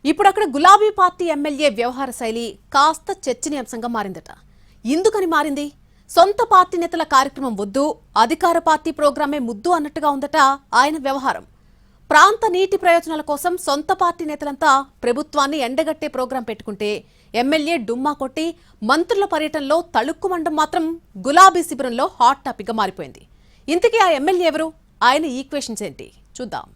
ఇప్పుడు అక్కడ గులాబీ పార్టీ ఎమ్మెల్యే వ్యవహార శైలి కాస్త చర్చనీయాంశంగా మారిందట. ఎందుకని మారింది? సొంత పార్టీ నేతల కార్యక్రమం వద్దు, అధికార పార్టీ ప్రోగ్రామే ముద్దు అన్నట్టుగా ఉందట ఆయన వ్యవహారం. ప్రాంత నీటి ప్రయోజనాల కోసం సొంత పార్టీ నేతలంతా ప్రభుత్వాన్ని ఎండగట్టే ప్రోగ్రాం పెట్టుకుంటే ఎమ్మెల్యే డుమ్మా కొట్టి మంత్రుల పర్యటనలో తళుక్కుమండం మాత్రం గులాబీ శిబిరంలో హాట్ టాపిక్ గా మారిపోయింది. ఇంతకీ ఆ ఎమ్మెల్యే ఎవరు? ఆయన ఈక్వేషన్స్ ఏంటి? చూద్దాం.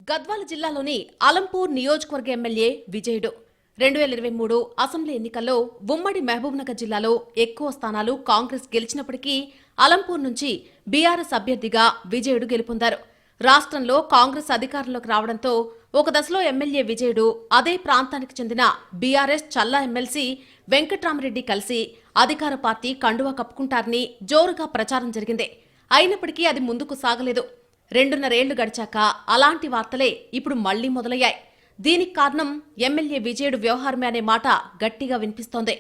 గద్వాల జిల్లాలోని అలంపూర్ నియోజకవర్గ ఎమ్మెల్యే విజయుడు 2023 అసెంబ్లీ ఎన్నికల్లో ఉమ్మడి మహబూబ్నగర్ జిల్లాలో ఎక్కువ స్థానాలు కాంగ్రెస్ గెలిచినప్పటికీ అలంపూర్ నుంచి బీఆర్ఎస్ అభ్యర్థిగా విజయుడు గెలుపొందారు. రాష్ట్రంలో కాంగ్రెస్ అధికారంలోకి రావడంతో ఒక దశలో ఎమ్మెల్యే విజయుడు అదే ప్రాంతానికి చెందిన బీఆర్ఎస్ చల్లా ఎమ్మెల్సీ వెంకట్రామరెడ్డి కలిసి అధికార పార్టీ కండువా కప్పుకుంటారని జోరుగా ప్రచారం జరిగింది. అయినప్పటికీ అది ముందుకు సాగలేదు. 2.5 ఏళ్లు గడిచాక అలాంటి వార్తలే ఇప్పుడు మళ్లీ మొదలయ్యాయి. దీనికి కారణం ఎమ్మెల్యే విజయుడు వ్యవహారమే అనే మాట గట్టిగా వినిపిస్తోంది.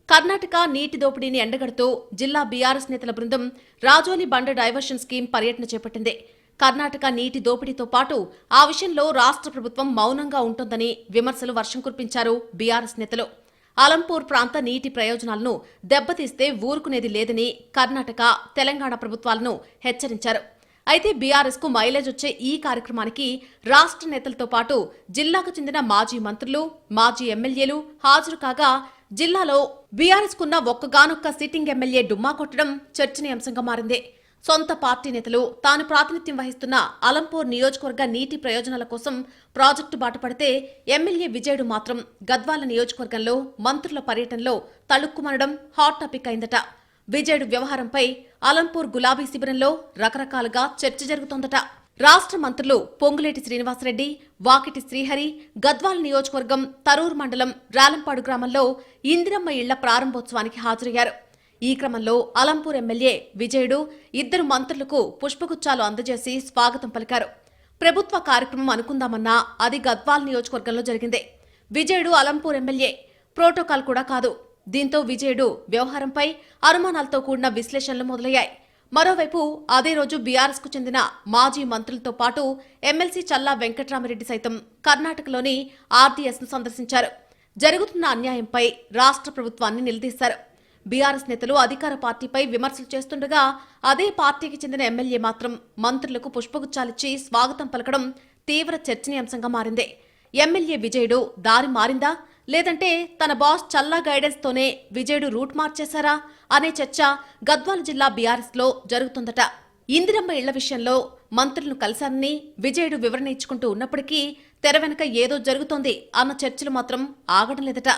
కర్ణాటక నీటి దోపిడీని ఎండగడుతూ జిల్లా బీఆర్ఎస్ నేతల బృందం రాజోలి బండ డైవర్షన్ స్కీమ్ పర్యటన చేపట్టింది. కర్ణాటక నీటి దోపిడీతో పాటు ఆ విషయంలో రాష్ట్ర ప్రభుత్వం మౌనంగా ఉంటోందని విమర్శలు వర్షం కురిపించారు బీఆర్ఎస్ నేతలు. అలంపూర్ ప్రాంత నీటి ప్రయోజనాలను దెబ్బతీస్తే ఊరుకునేది లేదని కర్ణాటక, తెలంగాణ ప్రభుత్వాలను హెచ్చరించారు. అయితే బీఆర్ఎస్ కు మైలేజ్ వచ్చే ఈ కార్యక్రమానికి రాష్ట్ర నేతలతో పాటు జిల్లాకు చెందిన మాజీ మంత్రులు, మాజీ ఎమ్మెల్యేలు హాజరు కాగా జిల్లాలో బీఆర్ఎస్ కున్న ఒక్కగానొక్క సిట్టింగ్ ఎమ్మెల్యే డుమ్మా కొట్టడం చర్చనీయాంశంగా మారింది. సొంత పార్టీ నేతలు తాను ప్రాతినిధ్యం వహిస్తున్న అలంపూర్ నియోజకవర్గ నీటి ప్రయోజనాల కోసం ప్రాజెక్టు బాటపడితే ఎమ్మెల్యే విజయుడు మాత్రం గద్వాల నియోజకవర్గంలో మంత్రుల పర్యటనలో తళుక్కుమనడం హాట్ టాపిక్ అయిందట. విజయుడు వ్యవహారంపై అలంపూర్ గులాబీ శిబిరంలో రకరకాలుగా చర్చ జరుగుతోందట. రాష్ట్ర మంత్రులు పొంగులేటి శ్రీనివాసరెడ్డి, వాకిటి శ్రీహరి గద్వాల నియోజకవర్గం తరూర్ మండలం రాలంపాడు గ్రామంలో ఇందిరమ్మ ఇళ్ల ప్రారంభోత్సవానికి హాజరయ్యారు. ఈ క్రమంలో అలంపూర్ ఎమ్మెల్యే విజయుడు 2 మంత్రులకు పుష్పగుచ్చాలు అందజేసి స్వాగతం పలికారు. ప్రభుత్వ కార్యక్రమం అనుకుందామన్నా అది గద్వాల నియోజకవర్గంలో జరిగింది. విజయుడు అలంపూర్ ఎమ్మెల్యే, ప్రోటోకాల్ కూడా కాదు. దీంతో విజయుడు వ్యవహారంపై అనుమానాలతో కూడిన విశ్లేషణలు మొదలయ్యాయి. మరోవైపు అదే రోజు బీఆర్ఎస్ కు చెందిన మాజీ మంత్రులతో పాటు ఎమ్మెల్సీ చల్లా వెంకట్రామరెడ్డి సైతం కర్ణాటకలోని ఆర్డీఎస్ ను సందర్శించారు. జరుగుతున్న అన్యాయంపై రాష్ట్ర ప్రభుత్వాన్ని నిలదీశారు. బీఆర్ఎస్ నేతలు అధికార పార్టీపై విమర్శలు చేస్తుండగా అదే పార్టీకి చెందిన ఎమ్మెల్యే మాత్రం మంత్రులకు పుష్పగుచ్చాలిచ్చి స్వాగతం పలకడం తీవ్ర చర్చనీయాంశంగా మారింది. ఎమ్మెల్యే విజయుడు దారి మారిందా, లేదంటే తన బాస్ చల్లా గైడెన్స్ తోనే విజయుడు రూట్ మార్చేశారా అనే చర్చ గద్వాల జిల్లా బీఆర్ఎస్ లో జరుగుతుందట. ఇందిరమ్మ ఇళ్ల విషయంలో మంత్రులను కలిశారని విజయుడు వివరణ ఇచ్చుకుంటూ ఉన్నప్పటికీ తెర వెనుక ఏదో జరుగుతోంది అన్న చర్చలు మాత్రం ఆగడం లేదట.